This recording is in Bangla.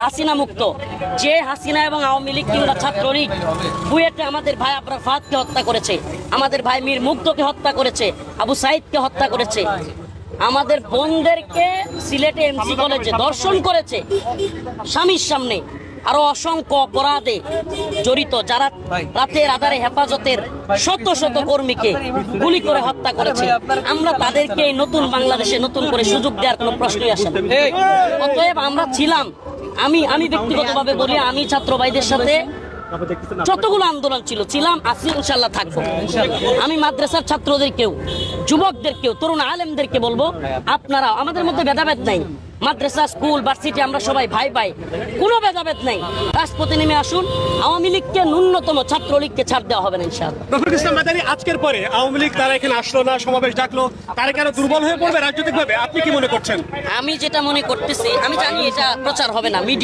হাসিনা মুক্ত। যে হাসিনা এবং আওয়ামী লীগ কিংবা ছাত্রলীগ বুয়েটে আমাদের ভাই আবরার ফাহাদকে হত্যা করেছে, আমাদের ভাই মীর মুগ্ধকে হত্যা করেছে, আবু সাইদকে হত্যা করেছে, আমাদের বোনদেরকে সিলেটে এমসি কলেজে ধর্ষণ করেছে স্বামীর সামনে, আরো অসংখ্য অপরাধে জড়িত যারা রাতের আধারে হেফাজতের শত শত কর্মীকে গুলি করে হত্যা করেছে, আমরা তাদেরকে এই নতুন বাংলাদেশে নতুন করে সুযোগ দেওয়ার কোনো প্রশ্নই আসে না। অতএব আমরা ছিলাম, আমি ব্যক্তিগতভাবে বলি, আমি ছাত্র ভাইদের সাথে যতগুলো আন্দোলন ছিলাম, আছি, ইনশাল্লাহ থাকবো। আমি মাদ্রাসার ছাত্রদেরকেও, যুবকদেরকেও, তরুণ আলেমদেরকে বলবো, আপনারা, আমাদের মধ্যে ভেদাভেদ নাই, মাদ্রাসা, স্কুল, ভার্সিটি আমরা সবাই ভাই ভাই, কোনো ভেদাভেদ নাই। রাজপথে নেমে আসুন, আওয়ামী লীগকে ন্যূনতম, ছাত্রলীগকে ছাড় দেওয়া হবে না ইনশাআল্লাহ। রফিকুল ইসলাম মাদানী, আজকের পরে আওয়ামী লীগ তারা এখানে আসলো না, সমাবেশ ডাকলো, তারা কেন দুর্বল হয়ে পড়বে রাজনৈতিকভাবে, আপনি কি মনে করছেন? আমি যেটা মনে করতেছি, আমি জানি এটা প্রচার হবে না, মিডিয়া